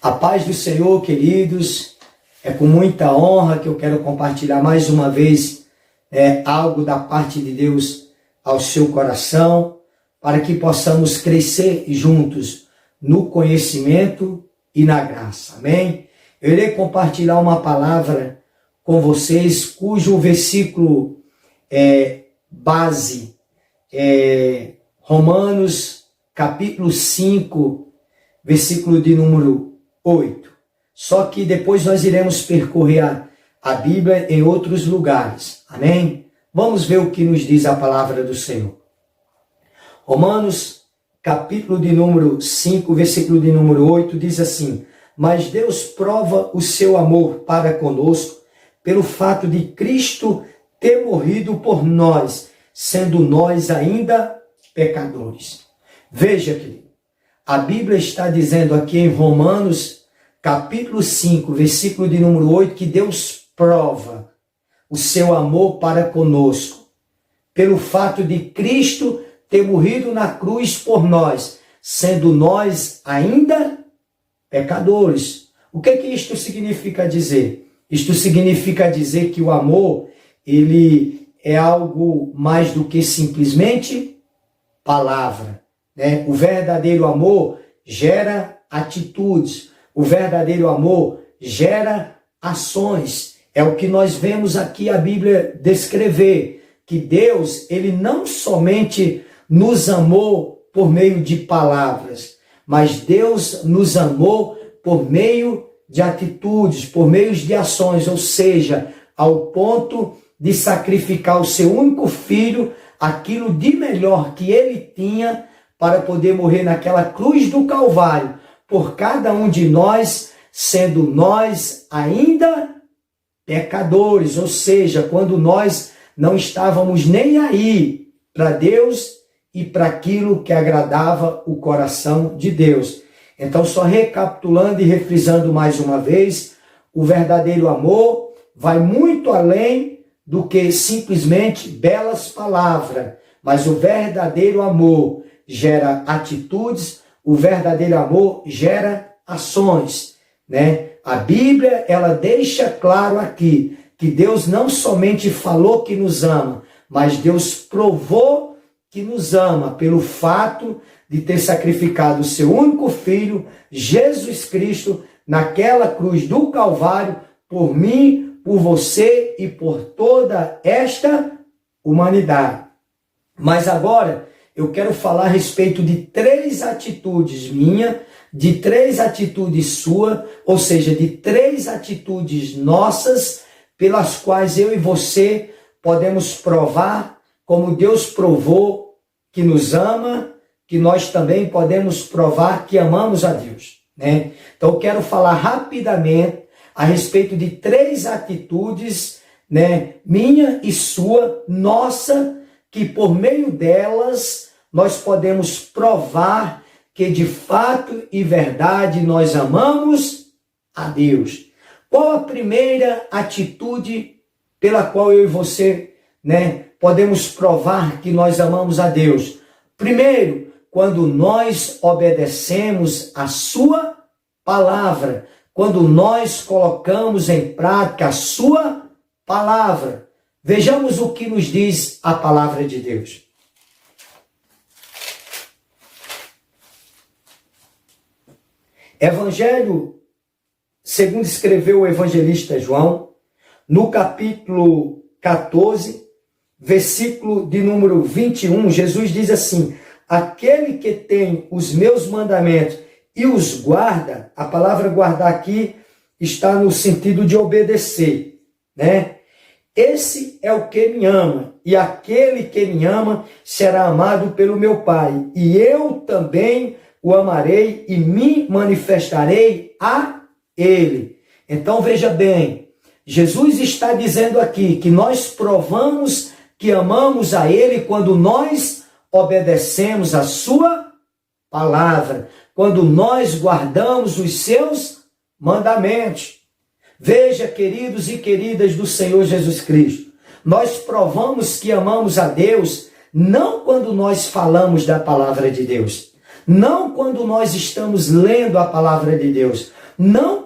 A paz do Senhor, queridos, é com muita honra que eu quero compartilhar mais uma vez algo da parte de Deus ao seu coração, para que possamos crescer juntos no conhecimento e na graça. Amém? Eu irei compartilhar uma palavra com vocês, cujo versículo base é Romanos, capítulo 5, versículo de número 8. Só que depois nós iremos percorrer a Bíblia em outros lugares. Amém? Vamos ver o que nos diz a palavra do Senhor. Romanos, capítulo de número 5, versículo de número 8, diz assim: mas Deus prova o seu amor para conosco pelo fato de Cristo ter morrido por nós, sendo nós ainda pecadores. Veja, querido, a Bíblia está dizendo aqui em Romanos, capítulo 5, versículo de número 8, que Deus prova o seu amor para conosco, pelo fato de Cristo ter morrido na cruz por nós, sendo nós ainda pecadores. O que isto significa dizer? Isto significa dizer que o amor, ele é algo mais do que simplesmente palavra, né? O verdadeiro amor gera atitudes. O verdadeiro amor gera ações. É o que nós vemos aqui a Bíblia descrever, que Deus, ele não somente nos amou por meio de palavras, mas Deus nos amou por meio de atitudes, por meio de ações, ou seja, ao ponto de sacrificar o seu único filho, aquilo de melhor que ele tinha, para poder morrer naquela cruz do Calvário, por cada um de nós, sendo nós ainda pecadores, ou seja, quando nós não estávamos nem aí para Deus e para aquilo que agradava o coração de Deus. Então, só recapitulando e refrisando mais uma vez, o verdadeiro amor vai muito além do que simplesmente belas palavras, mas o verdadeiro amor gera atitudes, o verdadeiro amor gera ações, né? A Bíblia, ela deixa claro aqui que Deus não somente falou que nos ama, mas Deus provou que nos ama pelo fato de ter sacrificado o seu único filho, Jesus Cristo, naquela cruz do Calvário, por mim, por você e por toda esta humanidade. Mas agora eu quero falar a respeito de 3 atitudes minhas, de 3 atitudes suas, ou seja, de 3 atitudes nossas, pelas quais eu e você podemos provar, como Deus provou que nos ama, que nós também podemos provar que amamos a Deus, né? Então eu quero falar rapidamente a respeito de 3 atitudes, né, minha e sua, nossa, que por meio delas nós podemos provar que de fato e verdade nós amamos a Deus. Qual a primeira atitude pela qual eu e você, né, podemos provar que nós amamos a Deus? Primeiro, quando nós obedecemos a sua palavra, quando nós colocamos em prática a sua palavra. Vejamos o que nos diz a palavra de Deus. Evangelho, segundo escreveu o evangelista João, no capítulo 14, versículo de número 21, Jesus diz assim: aquele que tem os meus mandamentos e os guarda, a palavra guardar aqui está no sentido de obedecer, né? Esse é o que me ama, e aquele que me ama será amado pelo meu Pai, e eu também o amarei e me manifestarei a ele. Então veja bem, Jesus está dizendo aqui que nós provamos que amamos a ele quando nós obedecemos a sua palavra, quando nós guardamos os seus mandamentos. Veja, queridos e queridas do Senhor Jesus Cristo, nós provamos que amamos a Deus não quando nós falamos da palavra de Deus, não quando nós estamos lendo a palavra de Deus, Não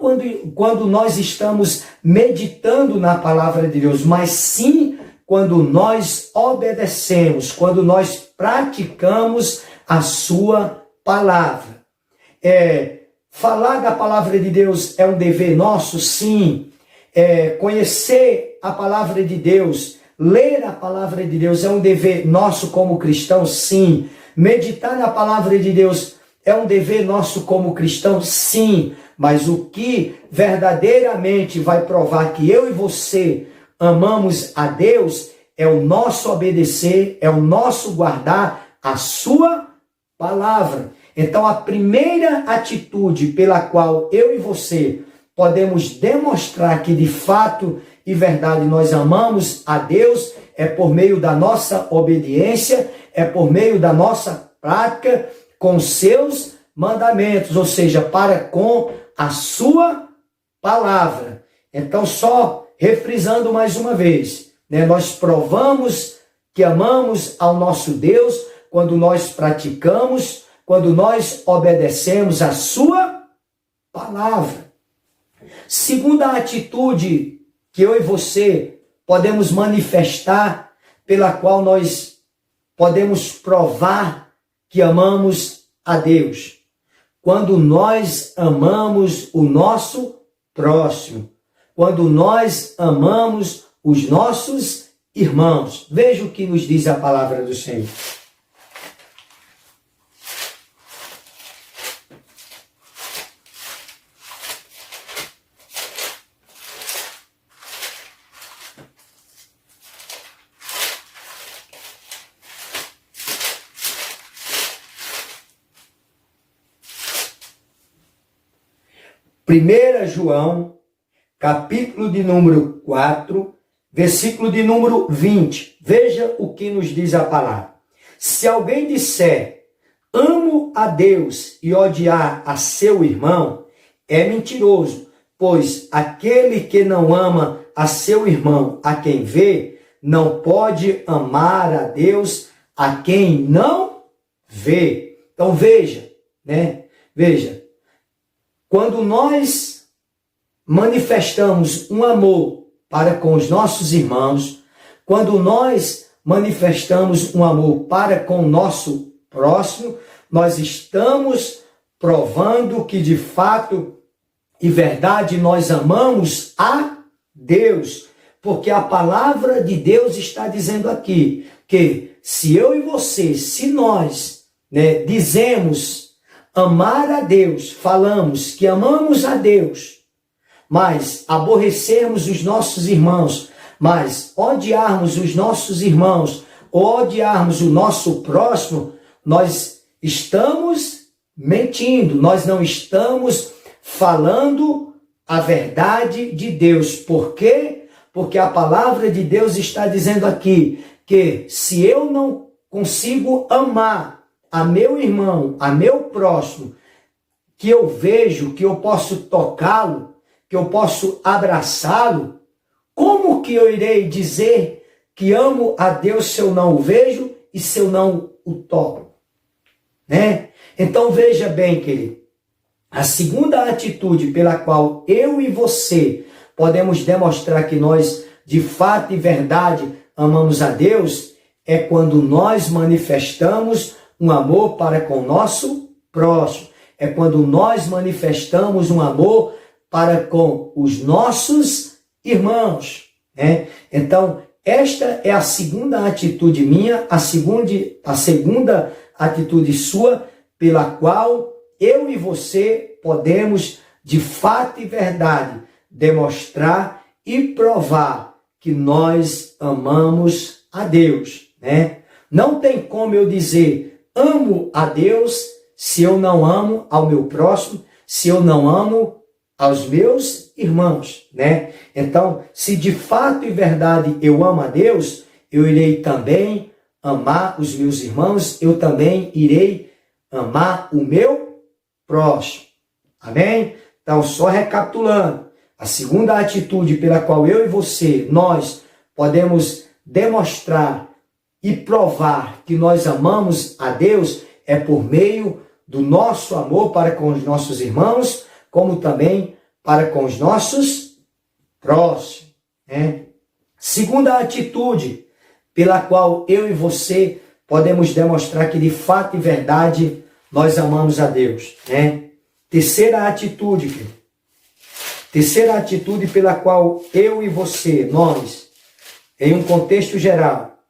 quando nós estamos meditando na palavra de Deus, mas sim quando nós obedecemos, quando nós praticamos a sua palavra. Falar da palavra de Deus é um dever nosso, sim. Conhecer a palavra de Deus, ler a palavra de Deus é um dever nosso como cristãos, sim. Meditar na palavra de Deus é um dever nosso como cristãos, sim. Mas o que verdadeiramente vai provar que eu e você amamos a Deus é o nosso obedecer, é o nosso guardar a sua palavra. Então, a primeira atitude pela qual eu e você podemos demonstrar que de fato e verdade nós amamos a Deus é por meio da nossa obediência, é por meio da nossa prática com seus mandamentos, ou seja, para com a sua palavra. Então, só refrisando mais uma vez, nós provamos que amamos ao nosso Deus quando nós praticamos, quando nós obedecemos a sua palavra. Segunda atitude que eu e você podemos manifestar, pela qual nós podemos provar que amamos a Deus. Quando nós amamos o nosso próximo, quando nós amamos os nossos irmãos. Veja o que nos diz a palavra do Senhor. Primeira João, capítulo de número 4, versículo de número 20. Veja o que nos diz a palavra. Se alguém disser, amo a Deus e odiar a seu irmão, é mentiroso, pois aquele que não ama a seu irmão, a quem vê, não pode amar a Deus a quem não vê. Então veja, Veja, quando nós manifestamos um amor para com os nossos irmãos, quando nós manifestamos um amor para com o nosso próximo, nós estamos provando que de fato e verdade nós amamos a Deus, porque a palavra de Deus está dizendo aqui que se eu e você, se nós dizemos amar a Deus, falamos que amamos a Deus, mas aborrecermos os nossos irmãos, mas odiarmos os nossos irmãos, ou odiarmos o nosso próximo, nós estamos mentindo, nós não estamos falando a verdade de Deus. Por quê? Porque a palavra de Deus está dizendo aqui que se eu não consigo amar a meu irmão, a meu próximo, que eu vejo, que eu posso tocá-lo, que eu posso abraçá-lo, como que eu irei dizer que amo a Deus se eu não o vejo e se eu não o toco? Então veja bem, querido, a segunda atitude pela qual eu e você podemos demonstrar que nós, de fato e verdade, amamos a Deus, é quando nós manifestamos um amor para com o nosso próximo. É quando nós manifestamos um amor para com os nossos irmãos. Então, esta é a segunda atitude minha, a segunda atitude sua, pela qual eu e você podemos, de fato e verdade, demonstrar e provar que nós amamos a Deus. Não tem como eu dizer amo a Deus se eu não amo ao meu próximo, se eu não amo aos meus irmãos, Então, se de fato e verdade eu amo a Deus, eu irei também amar os meus irmãos, eu também irei amar o meu próximo. Amém? Então, só recapitulando, a segunda atitude pela qual eu e você, nós podemos demonstrar e provar que nós amamos a Deus é por meio do nosso amor para com os nossos irmãos, como também para com os nossos próximos. Segunda atitude pela qual eu e você podemos demonstrar que de fato e verdade nós amamos a Deus. Terceira atitude, querido. Terceira atitude pela qual eu e você, nós, em um contexto geral,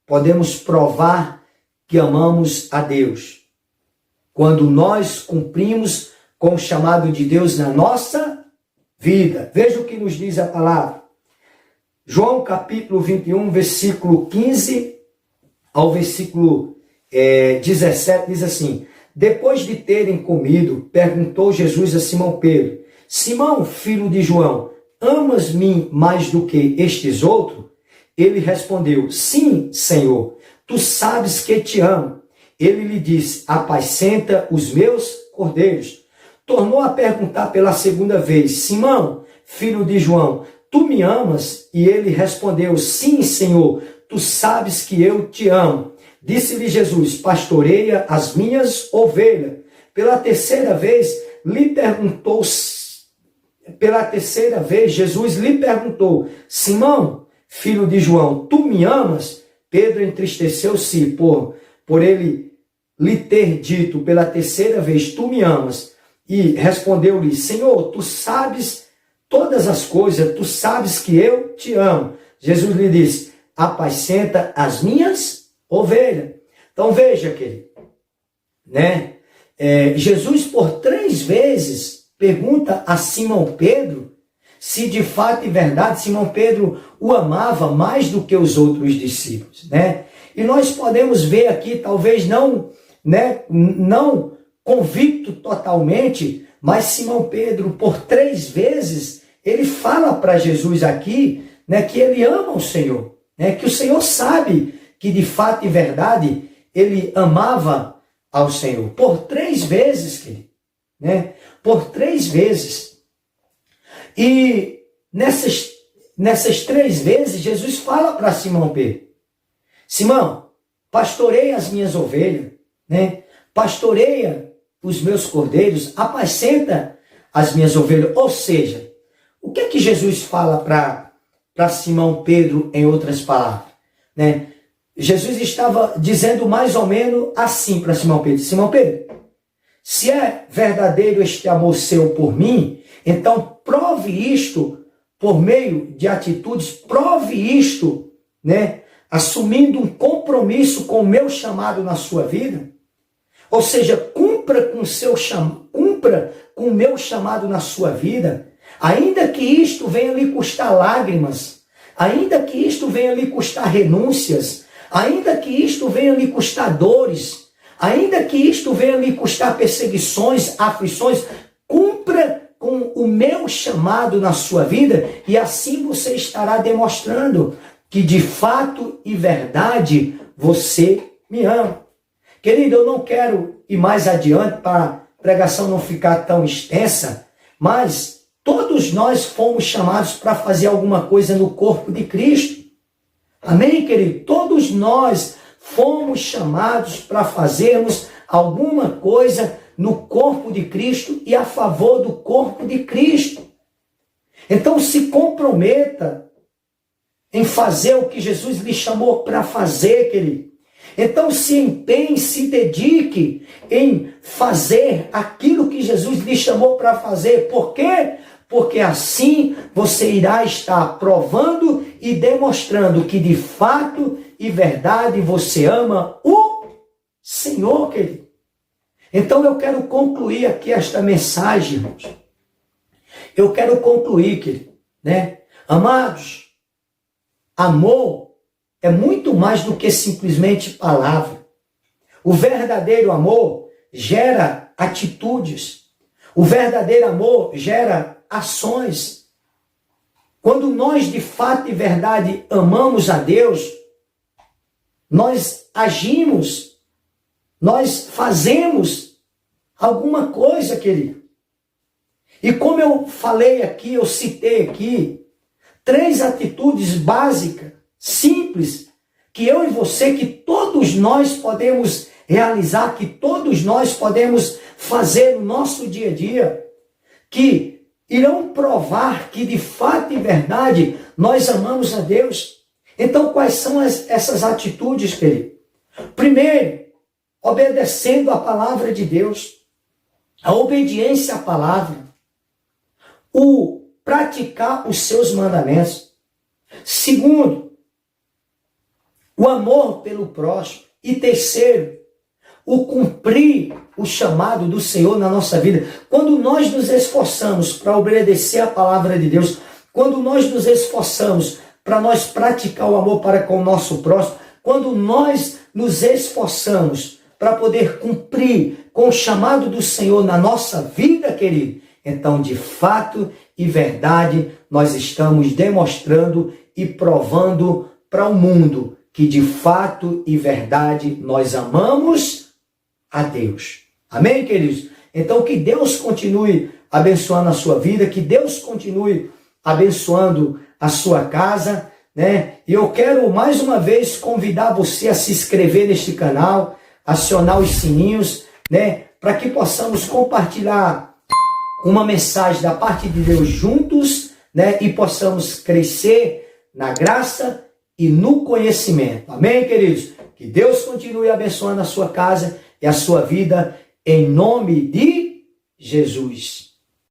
podemos provar que amamos a Deus. Quando nós cumprimos com o chamado de Deus na nossa vida. Veja o que nos diz a palavra. João capítulo 21, versículo 15 ao versículo 17, diz assim: depois de terem comido, perguntou Jesus a Simão Pedro: Simão, filho de João, amas-me mais do que estes outros? Ele respondeu: sim, Senhor, tu sabes que te amo. Ele lhe disse: apacenta os meus cordeiros. Tornou a perguntar pela segunda vez: Simão, filho de João, tu me amas? E ele respondeu: sim, Senhor, tu sabes que eu te amo. Disse-lhe Jesus: pastoreia as minhas ovelhas. Pela terceira vez, Jesus lhe perguntou: Simão, filho de João, tu me amas? Pedro entristeceu-se por ele lhe ter dito pela terceira vez: tu me amas. E respondeu-lhe: Senhor, tu sabes todas as coisas, tu sabes que eu te amo. Jesus lhe disse: apacenta as minhas ovelhas. Então veja, querido, Jesus por 3 vezes pergunta a Simão Pedro se de fato e verdade Simão Pedro o amava mais do que os outros discípulos, E nós podemos ver aqui, talvez não convicto totalmente, mas Simão Pedro por 3 vezes ele fala para Jesus aqui, que ele ama o Senhor, que o Senhor sabe que de fato e verdade ele amava ao Senhor. Por 3 vezes, querido, por 3 vezes. E nessas 3 vezes, Jesus fala para Simão Pedro: Simão, pastoreia as minhas ovelhas, pastoreia os meus cordeiros, apacenta as minhas ovelhas. Ou seja, o que é que Jesus fala para Simão Pedro, em outras palavras? Jesus estava dizendo mais ou menos assim para Simão Pedro: Simão Pedro, se é verdadeiro este amor seu por mim, então prove isto por meio de atitudes, prove isto, assumindo um compromisso com o meu chamado na sua vida. Ou seja, cumpra com o meu chamado na sua vida, ainda que isto venha lhe custar lágrimas, ainda que isto venha lhe custar renúncias, ainda que isto venha lhe custar dores, ainda que isto venha lhe custar perseguições, aflições, cumpra com o meu chamado na sua vida, e assim você estará demonstrando que de fato e verdade você me ama. Querido, eu não quero ir mais adiante para a pregação não ficar tão extensa, mas todos nós fomos chamados para fazer alguma coisa no corpo de Cristo. Amém, querido? Todos nós fomos chamados para fazermos alguma coisa no corpo de Cristo e a favor do corpo de Cristo. Então se comprometa em fazer o que Jesus lhe chamou para fazer, querido. Então se empenhe, se dedique em fazer aquilo que Jesus lhe chamou para fazer. Por quê? Porque assim você irá estar provando e demonstrando que de fato e verdade você ama o Senhor, querido. Então eu quero concluir aqui esta mensagem, irmãos. Eu quero concluir, querido, Amados, amor é muito mais do que simplesmente palavra. O verdadeiro amor gera atitudes. O verdadeiro amor gera ações. Quando nós de fato e verdade amamos a Deus, nós agimos, nós fazemos alguma coisa, querido. E como eu falei aqui, eu citei aqui, 3 atitudes básicas, simples, que eu e você, que todos nós podemos realizar, que todos nós podemos fazer no nosso dia a dia. que irão provar que de fato e verdade nós amamos a Deus. Então, quais são essas atitudes, querido? Primeiro, obedecendo a palavra de Deus, a obediência à palavra, o praticar os seus mandamentos. Segundo, o amor pelo próximo. E terceiro, o cumprir o chamado do Senhor na nossa vida. Quando nós nos esforçamos para obedecer a palavra de Deus, quando nós nos esforçamos para nós praticar o amor para com o nosso próximo, quando nós nos esforçamos para poder cumprir com o chamado do Senhor na nossa vida, querido, então, de fato e verdade, nós estamos demonstrando e provando para o mundo que de fato e verdade nós amamos a Deus. Amém, queridos? Então, que Deus continue abençoando a sua vida, que Deus continue abençoando a sua casa, né? E eu quero mais uma vez convidar você a se inscrever neste canal, acionar os sininhos, né? Para que possamos compartilhar uma mensagem da parte de Deus juntos, né? E possamos crescer na graça e no conhecimento. Amém, queridos? Que Deus continue abençoando a sua casa e a sua vida, em nome de Jesus.